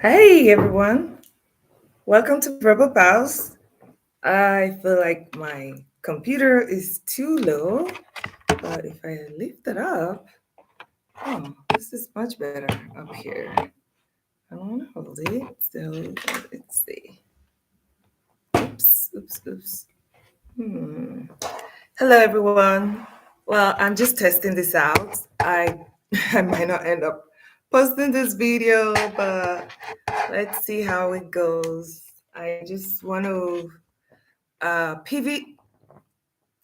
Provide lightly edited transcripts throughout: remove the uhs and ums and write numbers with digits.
Hey everyone, welcome to Verbal Pals. I feel like my computer is too low, but if I lift it up, oh, this is much better up here. I don't want to hold it, so let's see. Oops. Hmm. Hello everyone. Well, I'm just testing this out. I might not end up posting this video, but let's see how it goes. I just want to pivot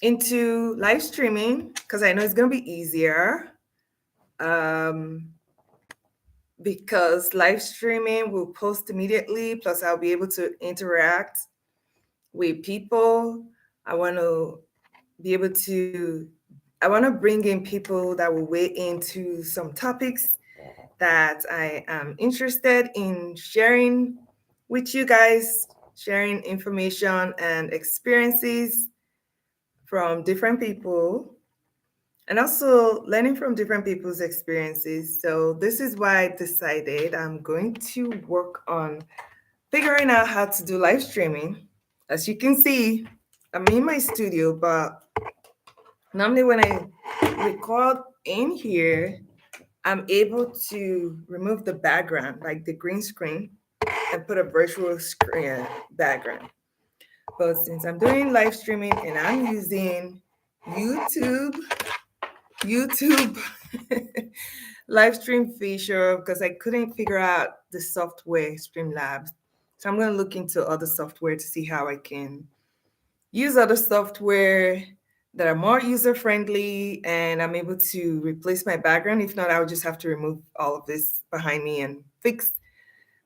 into live streaming because I know it's going to be easier. Um, because live streaming will post immediately, plus I'll be able to interact with people. I want to be able to, I want to bring in people that will weigh into some topics that I am interested in sharing with you guys, sharing information and experiences from different people and also learning from different people's experiences. So, this is why I decided I'm going to work on figuring out how to do live streaming. As you can see, I'm in my studio, but normally when I record in here, I'm able to remove the background, like the green screen, and put a virtual screen background. But since I'm doing live streaming and I'm using YouTube, YouTube live stream feature because I couldn't figure out the software Streamlabs. So I'm going to look into other software to see how I can use other software that are more user friendly and I'm able to replace my background. If not, I would just have to remove all of this behind me and fix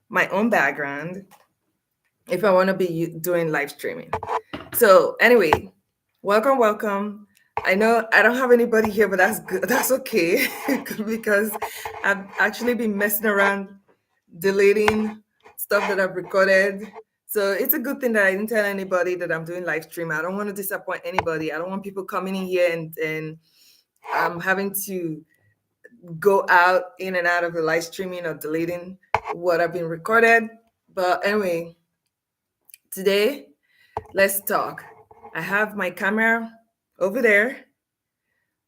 my own background if I want to be doing live streaming. So, anyway, welcome. I know I don't have anybody here, but that's good. That's okay because I've actually been messing around deleting stuff that I've recorded. So it's a good thing that I didn't tell anybody that I'm doing live stream. I don't want to disappoint anybody. I don't want people coming in here and I'm having to go out in and out of the live streaming or deleting what I've been recorded. But anyway, today let's talk. I have my camera over there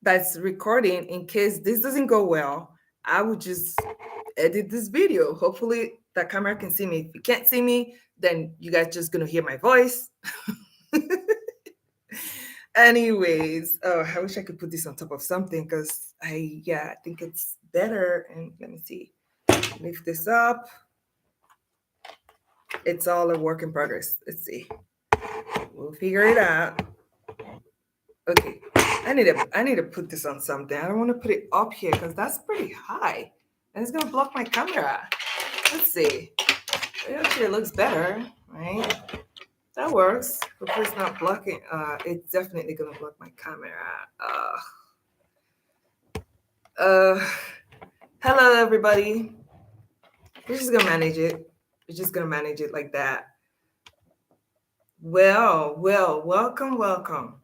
that's recording in case this doesn't go well. I would just edit this video. Hopefully that camera can see me. If you can't see me, then you guys just gonna hear my voice. Anyways, oh, I wish I could put this on top of something because I think it's better. And let me see, lift this up. It's all a work in progress. Let's see, we'll figure it out. Okay, I need to put this on something. I don't want to put it up here because that's pretty high, and it's gonna block my camera. Let's see. It actually looks better, right? That works. Hopefully it's not blocking. It's definitely gonna block my camera. Uh. Hello, everybody. We're just gonna manage it. We're just gonna manage it like that. Well, welcome.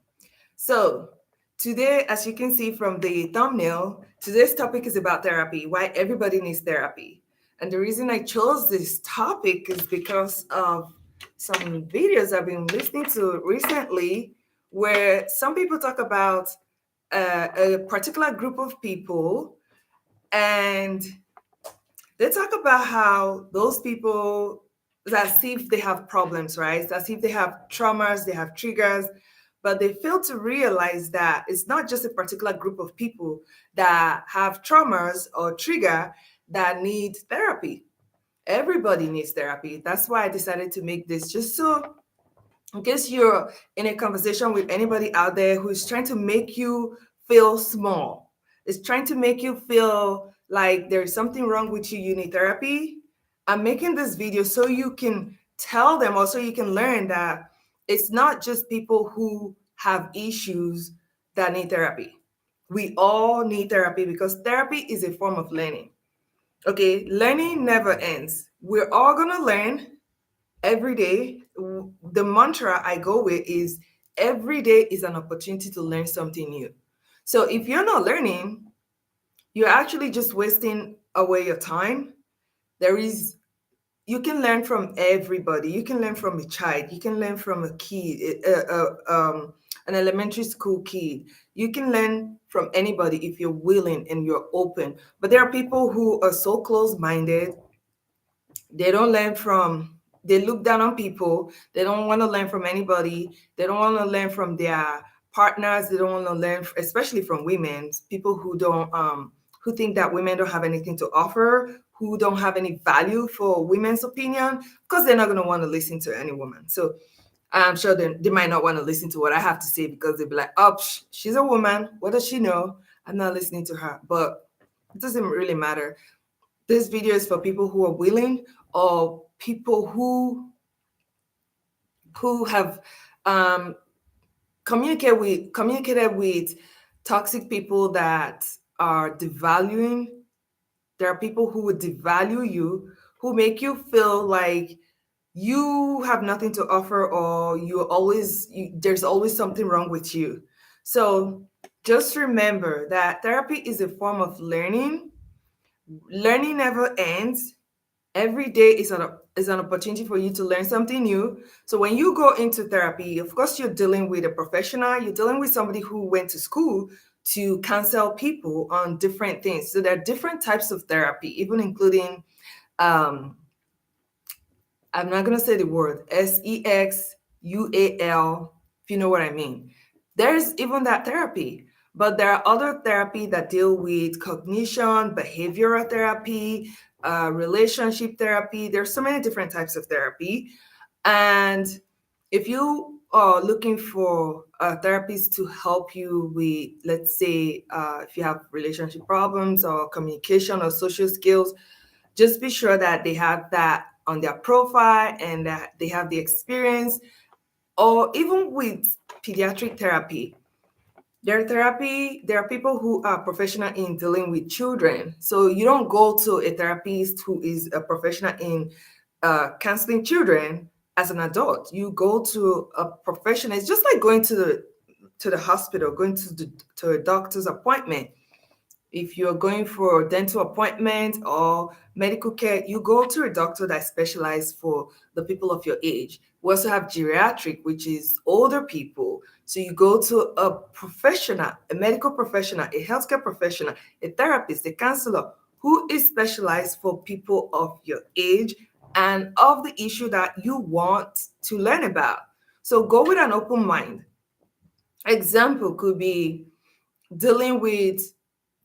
So, today, as you can see from the thumbnail, today's topic is about therapy, why everybody needs therapy. And the reason I chose this topic is because of some videos I've been listening to recently where some people talk about a particular group of people and they talk about how those people, as if they have problems, right? As if they have traumas, they have triggers, but they fail to realize that it's not just a particular group of people that have traumas or trigger that need therapy. Everybody needs therapy. That's why I decided to make this just so in case you're in a conversation with anybody out there who's trying to make you feel small, is trying to make you feel like there's something wrong with you, you need therapy. I'm making this video so you can tell them, or so you can learn that it's not just people who have issues that need therapy. We all need therapy because therapy is a form of learning. Okay, learning never ends. We're all going to learn every day. The mantra I go with is every day is an opportunity to learn something new. So if you're not learning, you're actually just wasting away your time. There is you can learn from everybody. You can learn from a child. You can learn from a kid, an elementary school kid. You can learn from anybody if you're willing and you're open. But there are people who are so close-minded. They don't learn from. They look down on people. They don't want to learn from anybody. They don't want to learn from their partners. They don't want to learn, especially from women. People who think that women don't have anything to offer, who don't have any value for women's opinion, because they're not going to want to listen to any woman. So I'm sure they might not want to listen to what I have to say because they'll be like, oh, she's a woman. What does she know? I'm not listening to her. But it doesn't really matter. This video is for people who are willing, or people who have communicated with toxic people that are devaluing. There are people who would devalue you, who make you feel like you have nothing to offer, or there's always something wrong with you. So just remember that therapy is a form of learning. Learning never ends. Every day is an opportunity for you to learn something new. So when you go into therapy, of course, you're dealing with a professional. You're dealing with somebody who went to school to counsel people on different things. So there are different types of therapy, even including um, I'm not going to say the word SEXUAL, if you know what I mean. There's even that therapy, but there are other therapy that deal with cognition, behavioral therapy, relationship therapy. There's so many different types of therapy. And if you are looking for a therapist to help you with, let's say, if you have relationship problems or communication or social skills, just be sure that they have that on their profile and that they have the experience. Or even with pediatric therapy, there are people who are professional in dealing with children. So you don't go to a therapist who is a professional in counseling children as an adult. You go to a professional. It's just like going to the hospital, going to a doctor's appointment. If you're going for a dental appointment or medical care, you go to a doctor that specializes for the people of your age. We also have geriatric, which is older people. So you go to a professional, a medical professional, a healthcare professional, a therapist, a counselor who is specialized for people of your age and of the issue that you want to learn about. So go with an open mind. Example could be dealing with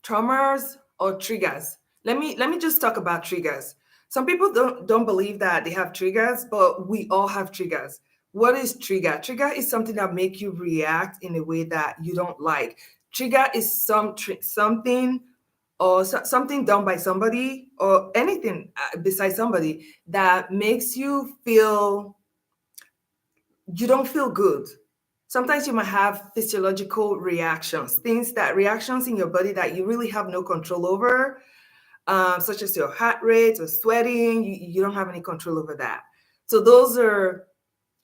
traumas or triggers. Let me just talk about triggers. Some people don't believe that they have triggers, but we all have triggers. What is trigger? Trigger is something that make you react in a way that you don't like. Trigger is something or something done by somebody or anything besides somebody that makes you feel you don't feel good. Sometimes you might have physiological reactions, reactions in your body that you really have no control over, such as your heart rate or sweating. You don't have any control over that. So those are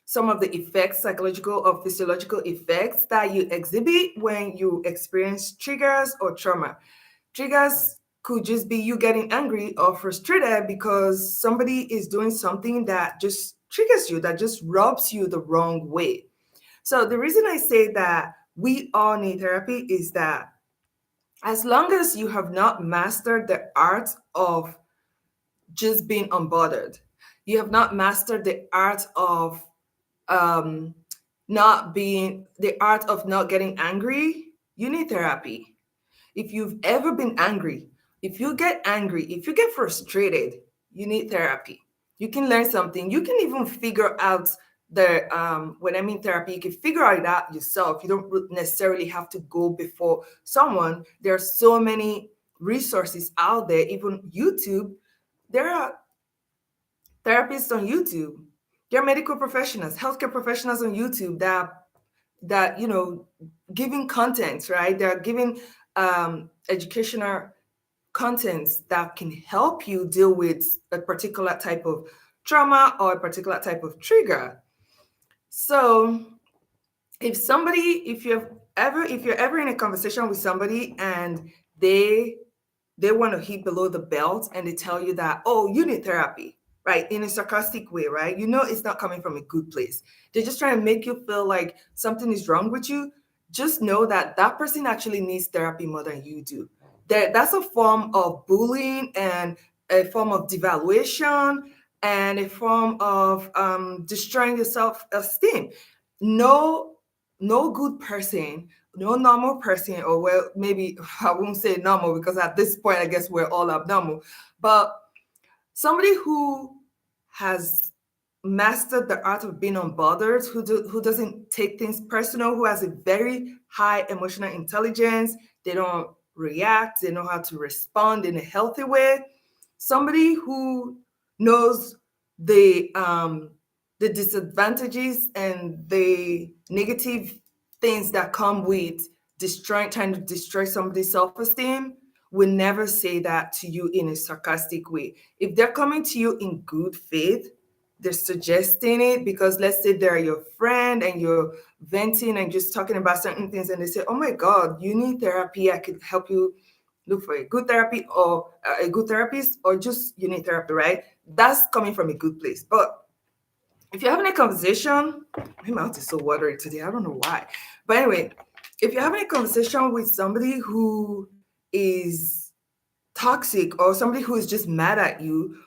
some of the effects, psychological or physiological effects that you exhibit when you experience triggers or trauma. Triggers could just be you getting angry or frustrated because somebody is doing something that just triggers you, that just rubs you the wrong way. So the reason I say that we all need therapy is that as long as you have not mastered the art of just being unbothered, you have not mastered the art of um, not getting angry, you need therapy. If you've ever been angry, if you get angry, if you get frustrated, you need therapy. You can learn something. You can even figure out when I mean therapy, you can figure it out yourself. You don't necessarily have to go before someone. There are so many resources out there, even YouTube. There are therapists on YouTube. There are medical professionals, healthcare professionals on YouTube that giving content, right? They're giving educational contents that can help you deal with a particular type of trauma or a particular type of trigger. So if you're ever in a conversation with somebody and they want to hit below the belt and they tell you that, oh, you need therapy, right? In a sarcastic way, right? You know it's not coming from a good place. They're just trying to make you feel like something is wrong with you. Just know that that person actually needs therapy more than you do. That's a form of bullying and a form of devaluation and a form of destroying your self-esteem. No, no good person, no normal person, or well, maybe I won't say normal because at this point I guess we're all abnormal, but somebody who has mastered the art of being unbothered, who doesn't take things personal, who has a very high emotional intelligence, they don't react, they know how to respond in a healthy way. Somebody who knows the disadvantages and the negative things that come with trying to destroy somebody's self-esteem will never say that to you in a sarcastic way. If they're coming to you in good faith, they're suggesting it because let's say they're your friend and you're venting and just talking about certain things and they say, oh my God, you need therapy. I could help you look for a good therapy or a good therapist or just you need therapy, right? That's coming from a good place. But if you're having a conversation, my mouth is so watery today. I don't know why. But anyway, if you're having a conversation with somebody who is toxic or somebody who is just mad at you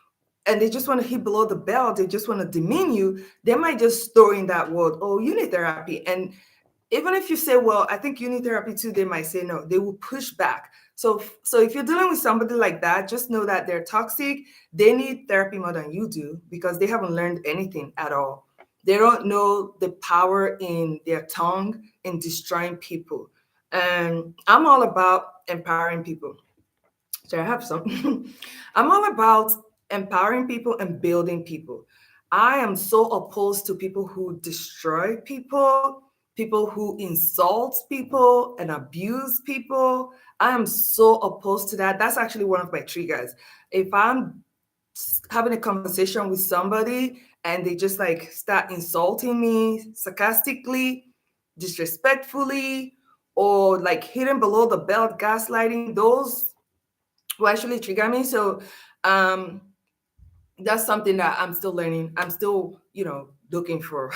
and they just want to hit below the belt, they just want to demean you, they might just throw in that word, oh, you need therapy. And even if you say, well, I think you need therapy too, they might say no. They will push back. So if you're dealing with somebody like that, just know that they're toxic. They need therapy more than you do because they haven't learned anything at all. They don't know the power in their tongue in destroying people. And I'm all about empowering people. So I have some. I'm all about empowering people and building people. I am so opposed to people who destroy people, people who insult people and abuse people. I am so opposed to that. That's actually one of my triggers. If I'm having a conversation with somebody and they just like start insulting me sarcastically, disrespectfully, or like hitting below the belt, gaslighting, those will actually trigger me. So um that's something that I'm still learning. I'm still, looking for.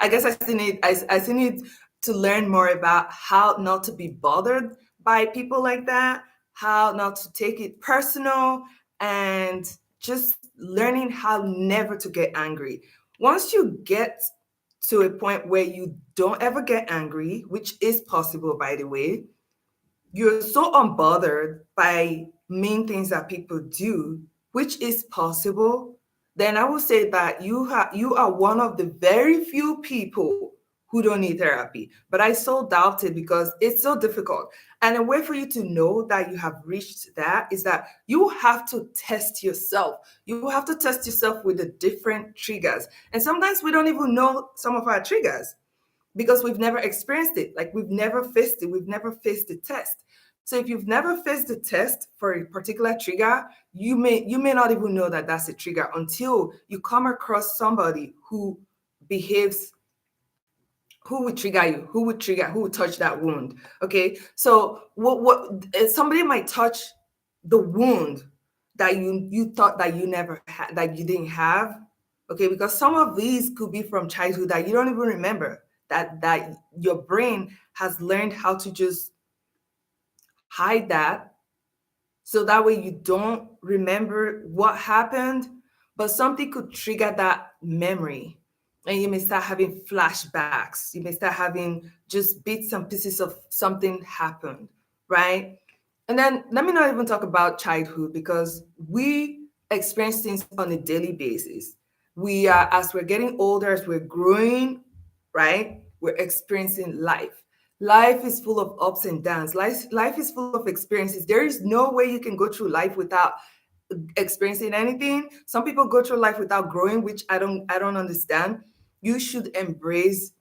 I guess I still need to learn more about how not to be bothered by people like that, how not to take it personal, and just learning how never to get angry. Once you get to a point where you don't ever get angry, which is possible by the way, you're so unbothered by mean things that people do, which is possible, then I would say that you are one of the very few people who don't need therapy. But I so doubt it because it's so difficult. And a way for you to know that you have reached that is that you have to test yourself. You have to test yourself with the different triggers. And sometimes we don't even know some of our triggers because we've never experienced it. Like we've never faced it. We've never faced the test. So if you've never faced the test for a particular trigger, you may not even know that that's a trigger until you come across somebody who behaves, who would trigger you, who would touch that wound. Okay, so somebody might touch the wound that you thought that you never had, that you didn't have. Okay, because some of these could be from childhood that you don't even remember, that your brain has learned how to just hide that, so that way you don't remember what happened, but something could trigger that memory and you may start having flashbacks. You may start having just bits and pieces of something happened, right? And then let me not even talk about childhood because we experience things on a daily basis. We are, as we're getting older, as we're growing, right? We're experiencing life. Life is full of ups and downs. Life is full of experiences. There is no way you can go through life without experiencing anything. Some people go through life without growing, which I don't understand. You should embrace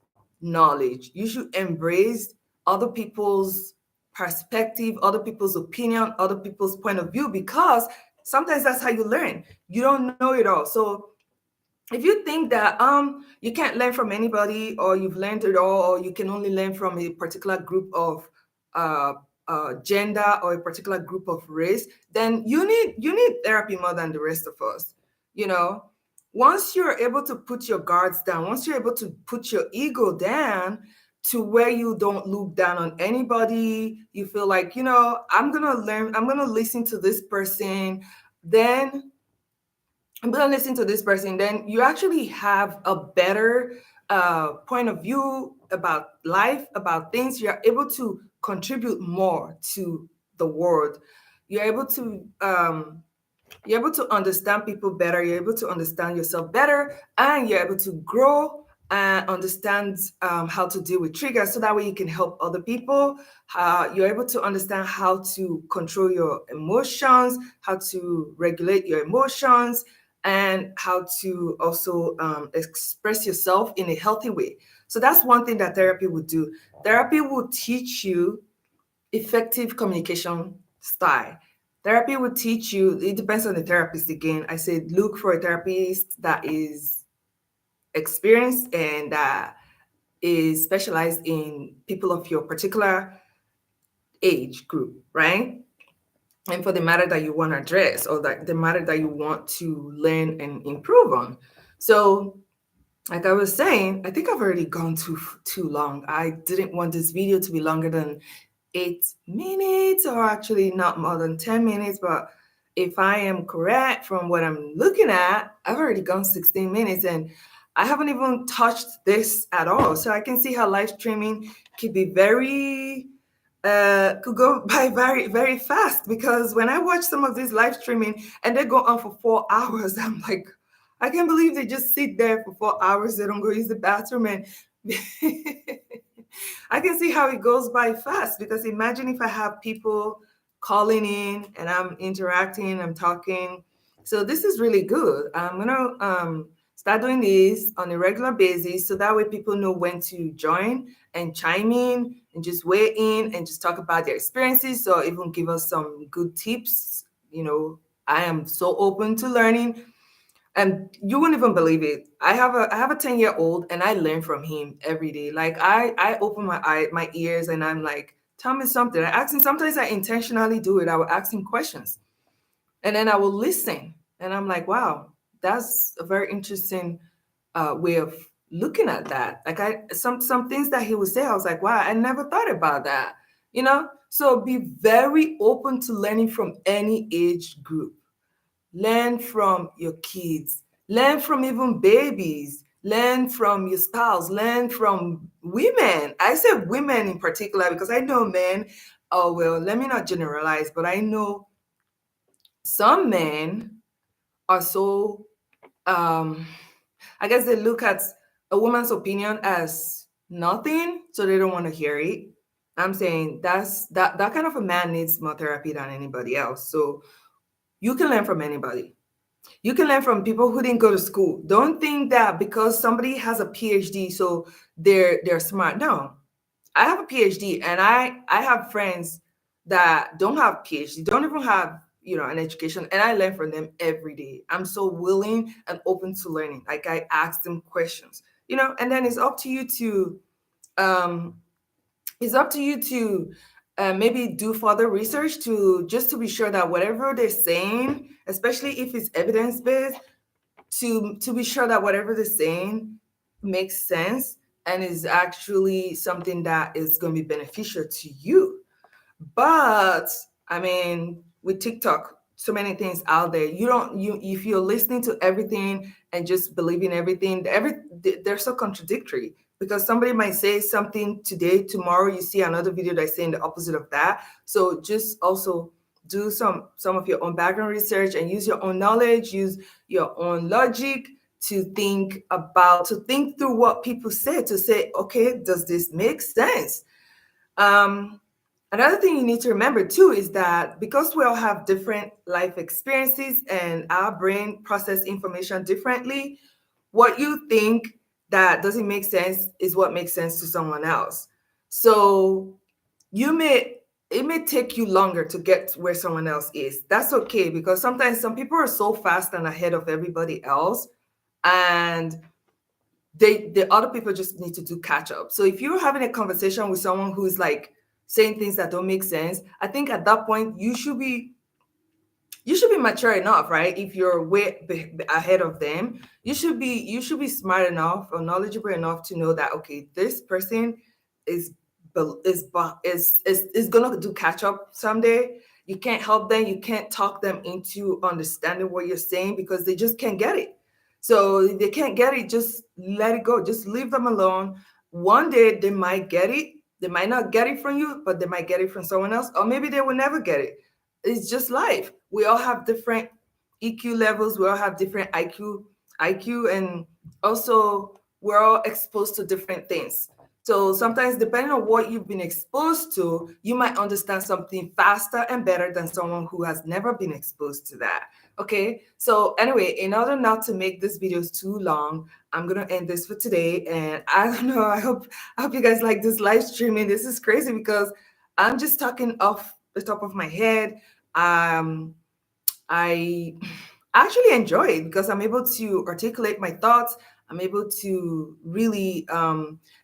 knowledge. You should embrace other people's perspective, other people's opinion, other people's point of view, because sometimes that's how you learn. You don't know it all. So if you think that you can't learn from anybody or you've learned it all or you can only learn from a particular group of uh, gender or a particular group of race, then you need therapy more than the rest of us. you know. Once you're able to put your guards down, once you're able to put your ego down to where you don't look down on anybody, you feel like, I'm gonna learn, I'm gonna listen to this person, then I'm gonna listen to this person, then you actually have a better point of view about life, about things. You're able to contribute more to the world. You're able to understand people better. You're able to understand yourself better, and you're able to grow and understand how to deal with triggers, so that way you can help other people. You're able to understand how to control your emotions, how to regulate your emotions, and how to also express yourself in a healthy way. So that's one thing that therapy would do. Therapy will teach you effective communication style. Therapy will teach you, it depends on the therapist again. I said look for a therapist that is experienced and that is specialized in people of your particular age group, right? And for the matter that you want to address, or that the matter that you want to learn and improve on. So, like I was saying, I think I've already gone too long. I didn't want this video to be longer than 8 minutes, or actually not more than 10 minutes. But if I am correct from what I'm looking at, I've already gone 16 minutes and I haven't even touched this at all. So I can see how live streaming could be could go by very, very fast, because when I watch some of these live streaming and they go on for 4 hours, I'm like, I can't believe they just sit there for 4 hours. They don't go use the bathroom. And I can see how it goes by fast, because imagine if I have people calling in and I'm interacting, I'm talking. So this is really good. I'm gonna start doing this on a regular basis, so that way people know when to join and chime in and just weigh in and just talk about their experiences, or even give us some good tips. I am so open to learning, and you wouldn't even believe it. I have a 10-year-old, and I learn from him every day. Like I open my ears, and I'm like, tell me something. I ask him. Sometimes I intentionally do it. I will ask him questions, and then I will listen. And I'm like, wow, that's a very interesting way of looking at that. Like some things that he would say, I was like, wow, I never thought about that. So be very open to learning from any age group. Learn from your kids, learn from even babies, learn from your spouse, learn from women. I say women in particular because I know men. Oh, well, let me not generalize, but I know some men are so, um, I guess they look at a woman's opinion as nothing, so they don't want to hear it. I'm saying that kind of a man needs more therapy than anybody else. So you can learn from anybody. You can learn from people who didn't go to school. Don't think that because somebody has a PhD, so they're smart. No, I have a PhD, and I have friends that don't have PhD, don't even have an education, and I learn from them every day. I'm so willing and open to learning. Like I ask them questions, and then um, it's up to you to maybe do further research to just to be sure that whatever they're saying, especially if it's evidence based, to be sure that whatever they're saying makes sense and is actually something that is going to be beneficial to you. But I mean, with TikTok, so many things out there. You don't you if you're listening to everything and just believing everything, they're so contradictory, because somebody might say something today, tomorrow you see another video that's saying the opposite of that. So just also do some of your own background research and use your own knowledge, use your own logic to think through what people say, to say, okay, does this make sense? Um, Another thing you need to remember too is that because we all have different life experiences and our brain process information differently, what you think that doesn't make sense is what makes sense to someone else. So it may take you longer to get to where someone else is. That's okay, because sometimes some people are so fast and ahead of everybody else, and the other people just need to do catch up. So if you're having a conversation with someone who's like saying things that don't make sense, I think at that point you should be you should be mature enough, right? If you're ahead of them, you should be smart enough or knowledgeable enough to know that, okay, this person is is gonna do catch up someday. You can't help them, you can't talk them into understanding what you're saying because they just can't get it. So if they can't get it, just let it go, just leave them alone. One day they might get it, they might not get it from you, but they might get it from someone else, or maybe they will never get it. It's just life. We all have different EQ levels. We all have different IQ, and also we're all exposed to different things. So sometimes, depending on what you've been exposed to, you might understand something faster and better than someone who has never been exposed to that. Okay. So anyway, in order not to make this videos too long, I'm gonna end this for today. And I don't know. I hope you guys like this live streaming. This is crazy because I'm just talking off the top of my head. I actually enjoy it because I'm able to articulate my thoughts. I'm able to really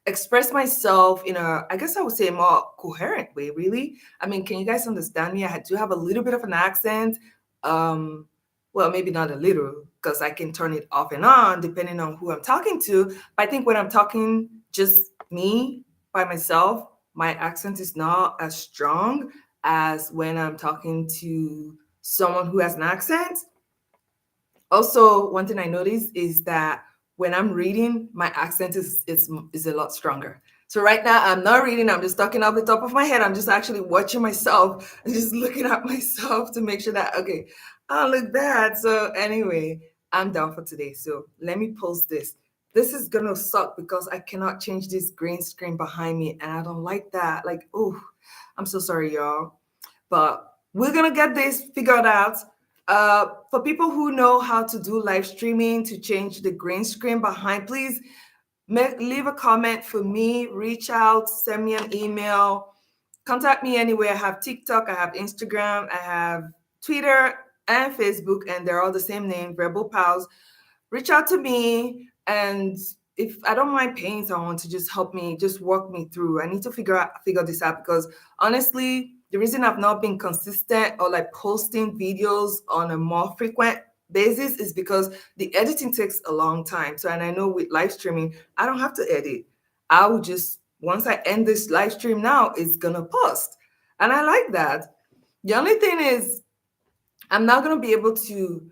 express myself in a, I guess I would say, more coherent way, really. I mean, can you guys understand me? I do have a little bit of an accent. Um, well, maybe not a little, because I can turn it off and on depending on who I'm talking to. But I think when I'm talking just me by myself, my accent is not as strong as when I'm talking to someone who has an accent. Also, one thing I noticed is that when I'm reading, my accent is a lot stronger. So right now I'm not reading, I'm just talking off the top of my head. I'm just actually watching myself and just looking at myself to make sure that, okay, I don't look bad. So anyway, I'm done for today. So let me post this. This is gonna suck because I cannot change this green screen behind me, and I don't like that. Like, oh, I'm so sorry, y'all. But we're gonna get this figured out. For people who know how to do live streaming to change the green screen behind, please leave a comment for me, reach out, send me an email, contact me anywhere. I have TikTok, I have Instagram, I have Twitter and Facebook, and they're all the same name, Verbal Pals. Reach out to me, and if I don't mind paying someone to just help me, just walk me through. I need to figure this out because honestly, the reason I've not been consistent or like posting videos on a more frequent basis is because the editing takes a long time. So, and I know with live streaming, I don't have to edit. I will just, once I end this live stream now, it's gonna post. And I like that. The only thing is, I'm not gonna be able to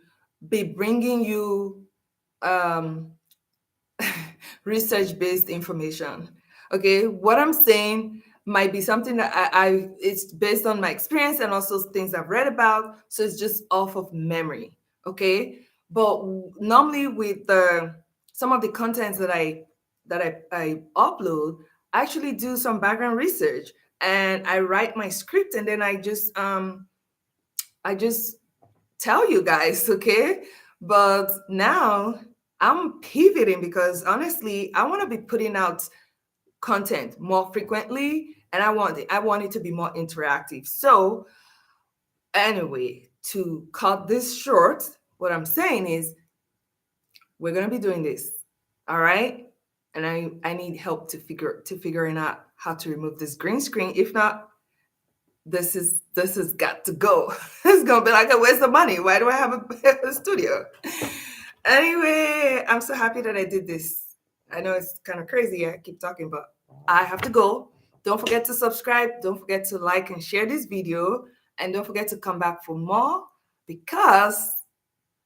be bringing you um, research-based information. Okay, what I'm saying might be something that it's based on my experience and also things I've read about. So it's just off of memory. Okay, but normally with the some of the contents that I upload, I actually do some background research and I write my script and then I just tell you guys, okay? But now I'm pivoting because honestly, I want to be putting out content more frequently and I want it to be more interactive. So, anyway, to cut this short, what I'm saying is we're going to be doing this. All right? And I need help to figuring out how to remove this green screen. If not, this has got to go. It's gonna be like a waste of money. Why do I have a studio? Anyway, I'm so happy that I did this. I know it's kind of crazy. I keep talking, but I have to go. Don't forget to subscribe. Don't forget to like and share this video. And don't forget to come back for more because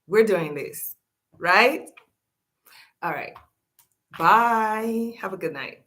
we're doing this, right? All right. Bye. Have a good night.